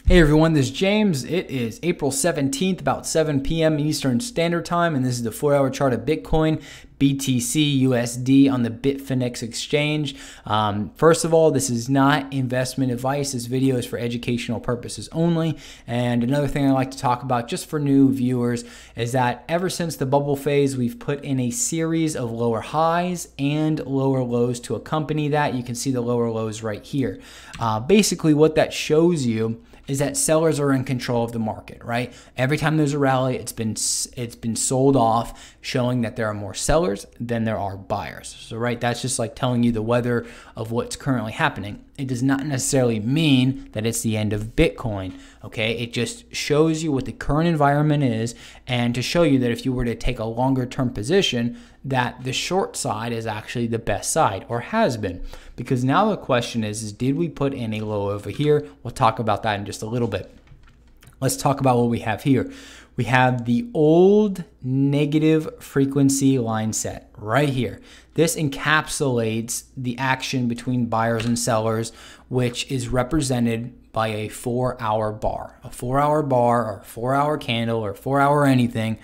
Hey everyone, this is James. It is April 17th, about 7 p.m. Eastern Standard Time, and this is the 4-hour chart of Bitcoin, BTC, USD on the Bitfinex exchange. First of all, this is not investment advice. This video is for educational purposes only. And another thing I like to talk about just for new viewers is that ever since the bubble phase, we've put in a series of lower highs and lower lows to accompany that. You can see the lower lows right here. Basically, what that shows you is that sellers are in control of the market, right? Every time there's a rally, it's been sold off, showing that there are more sellers than there are buyers. So, right, that's just like telling you the weather of what's currently happening. It does not necessarily mean that it's the end of Bitcoin, okay? It just shows you what the current environment is, and to show you that if you were to take a longer term position, that the short side is actually the best side, or has been. Because now the question is did we put in a low over here? We'll talk about that in just a little bit. Let's talk about what we have here. We have the old negative frequency line set right here. This encapsulates the action between buyers and sellers, which is represented by a 4-hour bar. A 4-hour bar or 4-hour candle or 4-hour anything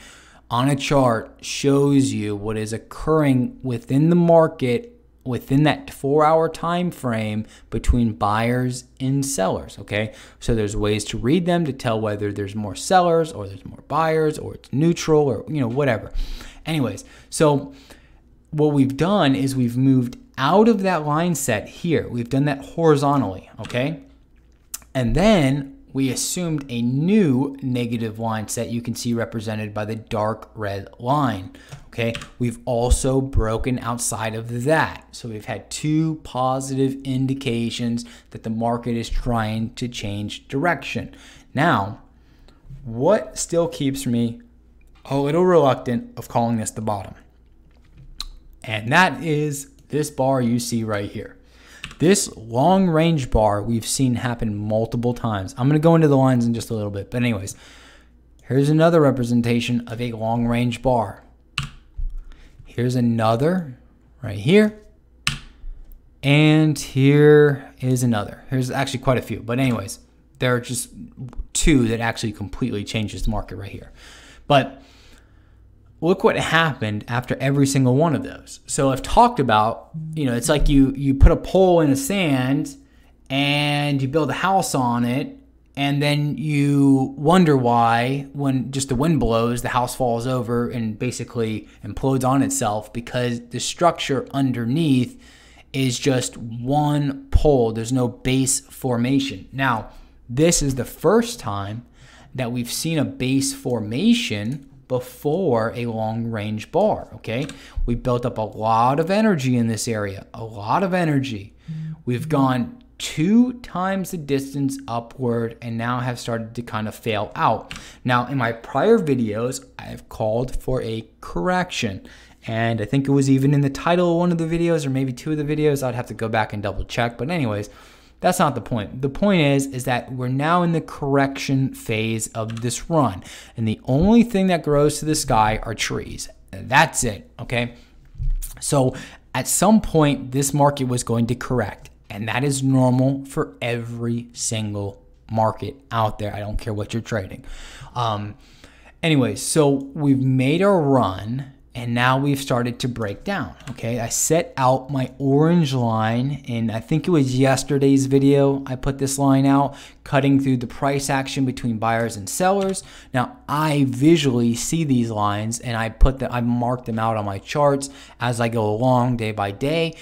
on a chart shows you what is occurring within the market within that 4-hour time frame between buyers and sellers, okay? So there's ways to read them to tell whether there's more sellers or there's more buyers or it's neutral or, whatever. Anyways, so what we've done is we've moved out of that line set here. We've done that horizontally, okay? And then we assumed a new negative line set you can see represented by the dark red line, okay? We've also broken outside of that. So we've had two positive indications that the market is trying to change direction. Now, what still keeps me a little reluctant of calling this the bottom? And that is this bar you see right here. This long range bar we've seen happen multiple times. I'm going to go into the lines in just a little bit. But anyways, here's another representation of a long range bar. Here's another right here. And here is another. Here's actually quite a few. But anyways, there are just two that actually completely changes the market right here. But look what happened after every single one of those. So I've talked about, it's like you put a pole in the sand and you build a house on it, and then you wonder why when just the wind blows, the house falls over and basically implodes on itself because the structure underneath is just one pole. There's no base formation. Now, this is the first time that we've seen a base formation before a long range bar, okay? We built up a lot of energy in this area, a lot of energy. We've gone 2 times the distance upward and now have started to kind of fail out. Now, in my prior videos, I've called for a correction. And I think it was even in the title of one of the videos or maybe 2 of the videos. I'd have to go back and double check. But anyways, that's not the point. The point is that we're now in the correction phase of this run. And the only thing that grows to the sky are trees. That's it, okay? So at some point, this market was going to correct. And that is normal for every single market out there. I don't care what you're trading. Anyways, so we've made our run. And now we've started to break down, okay? I set out my orange line, and I think it was yesterday's video I put this line out, cutting through the price action between buyers and sellers. Now, I visually see these lines, and I mark them out on my charts as I go along day by day.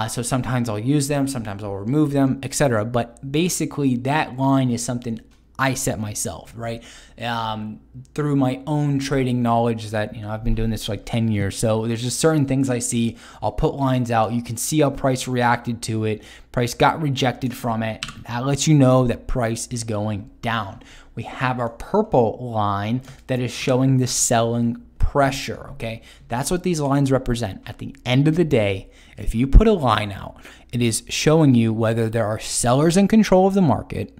So sometimes I'll use them, sometimes I'll remove them, etc. But basically, that line is something I set myself, right? Through my own trading knowledge that, I've been doing this for like 10 years. So there's just certain things I see. I'll put lines out. You can see how price reacted to it. Price got rejected from it. That lets you know that price is going down. We have our purple line that is showing the selling pressure, okay? That's what these lines represent. At the end of the day, if you put a line out, it is showing you whether there are sellers in control of the market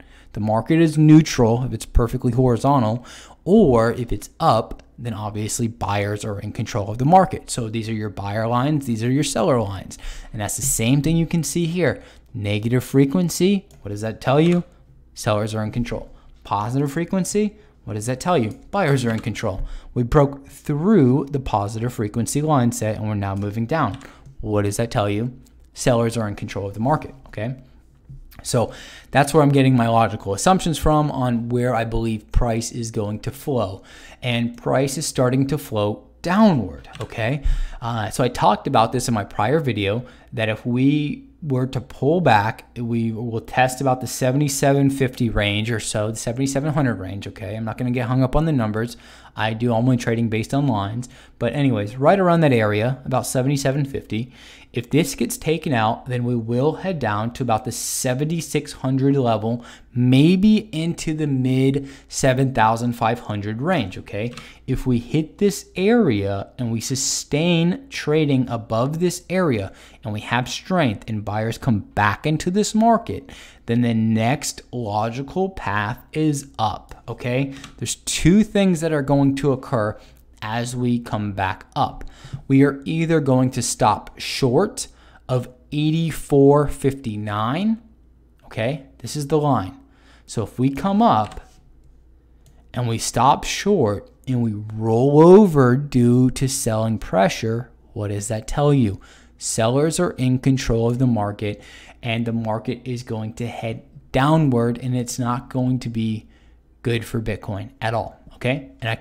is neutral if it's perfectly horizontal, or if it's up, then obviously buyers are in control of the market. So these are your buyer lines, these are your seller lines. And that's the same thing you can see here. Negative frequency, what does that tell you? Sellers are in control. positive frequency. What does that tell you? Buyers are in control. We broke through the positive frequency line set and we're now moving down. What does that tell you? Sellers are in control of the market, okay? So that's where I'm getting my logical assumptions from on where I believe price is going to flow. And price is starting to flow downward, okay? So I talked about this in my prior video that if we were to pull back, we will test about the 7750 range or so, the 7700 range, okay? I'm not going to get hung up on the numbers. I do only trading based on lines. But anyways, right around that area, about 7750. If this gets taken out, then we will head down to about the 7600 level, maybe into the mid 7500 range, okay? If we hit this area and we sustain trading above this area and we have strength and buyers come back into this market, then the next logical path is up, okay? There's two things that are going to occur as we come back up. We are either going to stop short of 84.59, okay? This is the line. So if we come up and we stop short and we roll over due to selling pressure, what does that tell you? Sellers are in control of the market and the market is going to head downward and it's not going to be good for Bitcoin at all. Okay, and I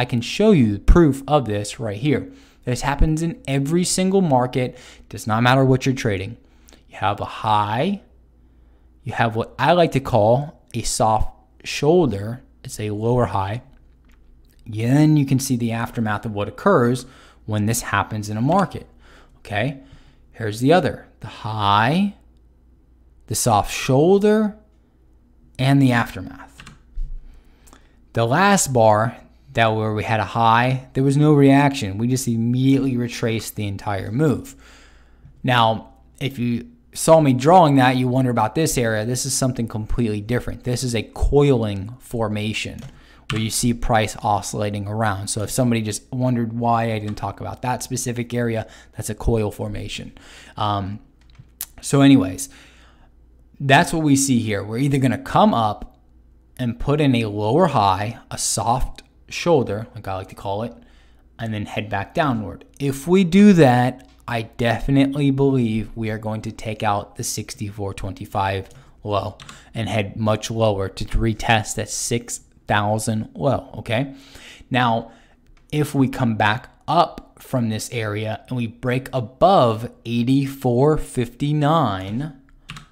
can show you the proof of this right here. This happens in every single market. Does not matter what you're trading. You have a high. You have what I like to call a soft shoulder. It's a lower high. Then you can see the aftermath of what occurs when this happens in a market. Okay, here's the other. The high, the soft shoulder, and the aftermath. The last bar, that where we had a high, there was no reaction. We just immediately retraced the entire move. Now, if you saw me drawing that, you wonder about this area. This is something completely different. This is a coiling formation where you see price oscillating around. So if somebody just wondered why I didn't talk about that specific area, that's a coil formation. So anyways, that's what we see here. We're either going to come up and put in a lower high, a soft shoulder, like I like to call it, and then head back downward. If we do that, I definitely believe we are going to take out the 64.25 low and head much lower to retest that 6,000 low, okay? Now, if we come back up from this area and we break above 84.59,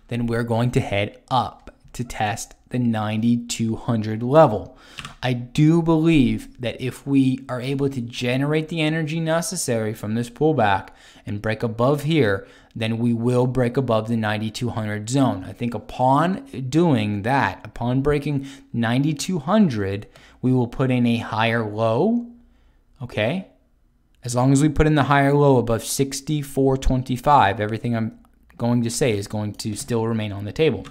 then we're going to head up to test the 9,200 level. I do believe that if we are able to generate the energy necessary from this pullback and break above here, then we will break above the 9,200 zone. I think upon doing that, upon breaking 9,200, we will put in a higher low, okay? As long as we put in the higher low above 64.25, everything I'm going to say is going to still remain on the table.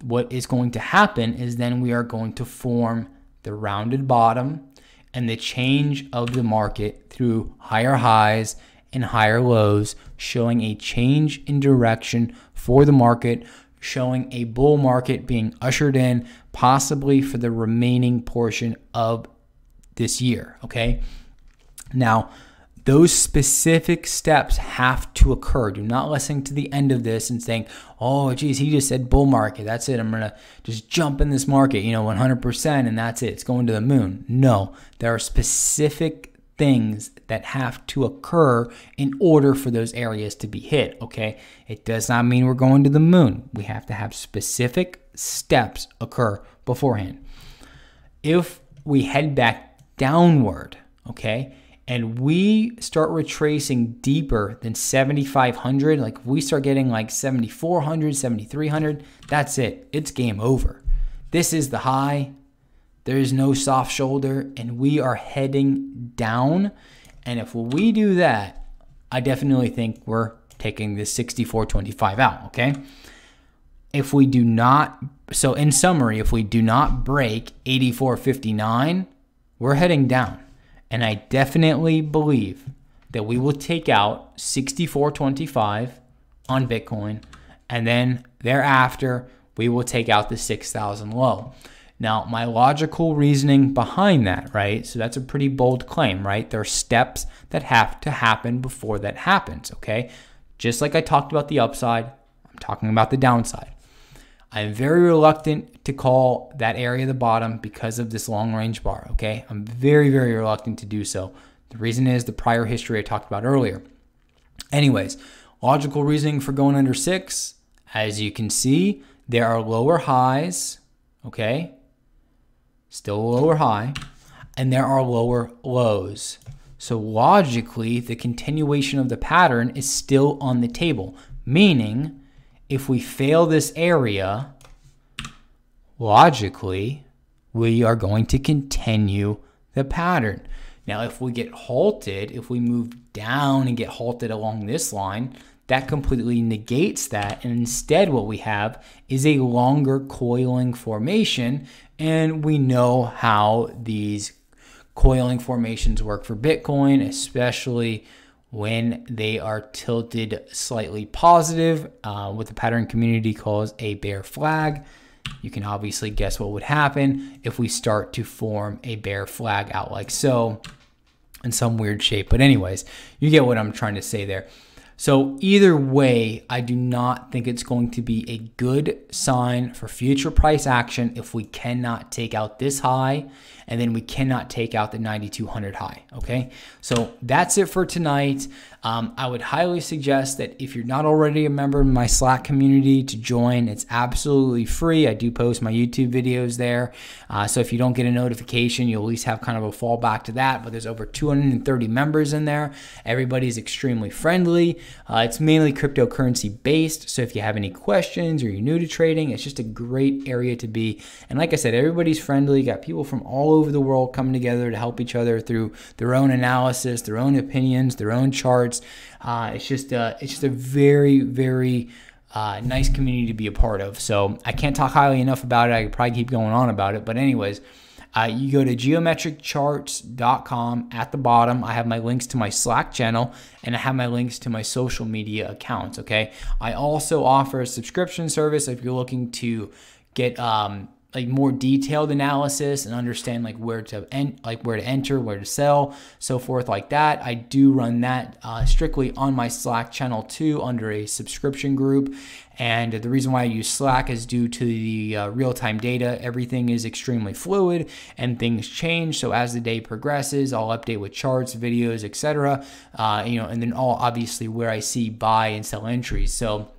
What is going to happen is then we are going to form the rounded bottom and the change of the market through higher highs and higher lows, showing a change in direction for the market, showing a bull market being ushered in possibly for the remaining portion of this year, okay? Now, those specific steps have to occur. Do not listen to the end of this and saying, oh, geez, he just said bull market. That's it. I'm going to just jump in this market, 100%, and that's it. It's going to the moon. No, there are specific things that have to occur in order for those areas to be hit, okay? It does not mean we're going to the moon. We have to have specific steps occur beforehand. If we head back downward, okay, and we start retracing deeper than 7,500, like if we start getting like 7,400, 7,300, that's it. It's game over. This is the high. There is no soft shoulder, and we are heading down. And if we do that, I definitely think we're taking this 64.25 out, okay? If we do not, so in summary, if we do not break 84.59, we're heading down. And I definitely believe that we will take out 64.25 on Bitcoin. And then thereafter, we will take out the 6,000 low. Now, my logical reasoning behind that, right? So that's a pretty bold claim, right? There are steps that have to happen before that happens, okay? Just like I talked about the upside, I'm talking about the downside. I'm very reluctant to call that area the bottom because of this long range bar, okay? I'm very, very reluctant to do so. The reason is the prior history I talked about earlier. Anyways, logical reasoning for going under 6, as you can see, there are lower highs, okay? Still a lower high, and there are lower lows. So logically, the continuation of the pattern is still on the table, meaning if we fail this area, logically, we are going to continue the pattern. Now, if we get halted, if we move down and get halted along this line, that completely negates that. And instead, what we have is a longer coiling formation. And we know how these coiling formations work for Bitcoin, especially when they are tilted slightly positive, what the pattern community calls a bear flag. You can obviously guess what would happen if we start to form a bear flag out like so in some weird shape. But anyways, you get what I'm trying to say there. So either way, I do not think it's going to be a good sign for future price action if we cannot take out this high and then we cannot take out the 9,200 high, okay? So that's it for tonight. I would highly suggest that if you're not already a member of my Slack community to join. It's absolutely free. I do post my YouTube videos there. So if you don't get a notification, you'll at least have kind of a fallback to that. But there's over 230 members in there. Everybody's extremely friendly. It's mainly cryptocurrency based. So if you have any questions or you're new to trading, it's just a great area to be. And like I said, everybody's friendly. You got people from all over the world coming together to help each other through their own analysis, their own opinions, their own charts. It's just a very, very nice community to be a part of. So I can't talk highly enough about it. I could probably keep going on about it. But anyways, you go to geometriccharts.com. At the bottom, I have my links to my Slack channel and I have my links to my social media accounts, okay? I also offer a subscription service if you're looking to get like more detailed analysis and understand like where to enter, where to sell, so forth like that. I do run that strictly on my Slack channel too under a subscription group. And the reason why I use Slack is due to the real-time data. Everything is extremely fluid and things change. So as the day progresses, I'll update with charts, videos, etc. And then all obviously where I see buy and sell entries. So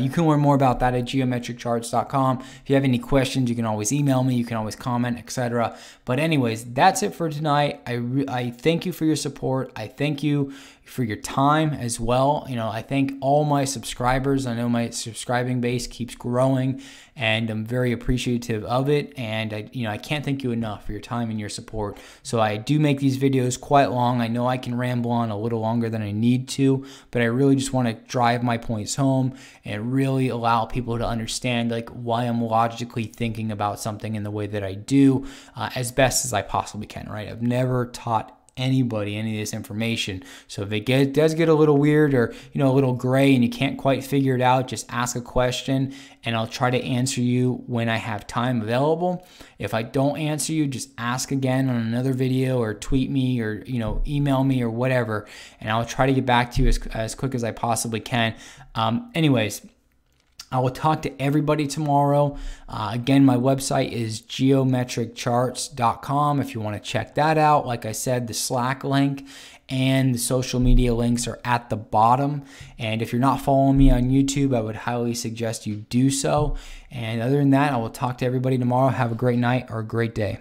you can learn more about that at geometriccharts.com. If you have any questions, you can always email me. You can always comment, etc. But anyways, that's it for tonight. I thank you for your support. I thank you for your time as well. I thank all my subscribers. I know my subscribing base keeps growing, and I'm very appreciative of it. And I can't thank you enough for your time and your support. So I do make these videos quite long. I know I can ramble on a little longer than I need to, but I really just want to drive my points home and really allow people to understand like why I'm logically thinking about something in the way that I do as best as I possibly can, right? I've never taught anybody any of this information. So if it does get a little weird or a little gray and you can't quite figure it out, just ask a question and I'll try to answer you when I have time available. If I don't answer you, just ask again on another video or tweet me or email me or whatever, and I'll try to get back to you as quick as I possibly can. Anyways, I will talk to everybody tomorrow. Again, my website is geometriccharts.com if you want to check that out. Like I said, the Slack link and the social media links are at the bottom. And if you're not following me on YouTube, I would highly suggest you do so. And other than that, I will talk to everybody tomorrow. Have a great night or a great day.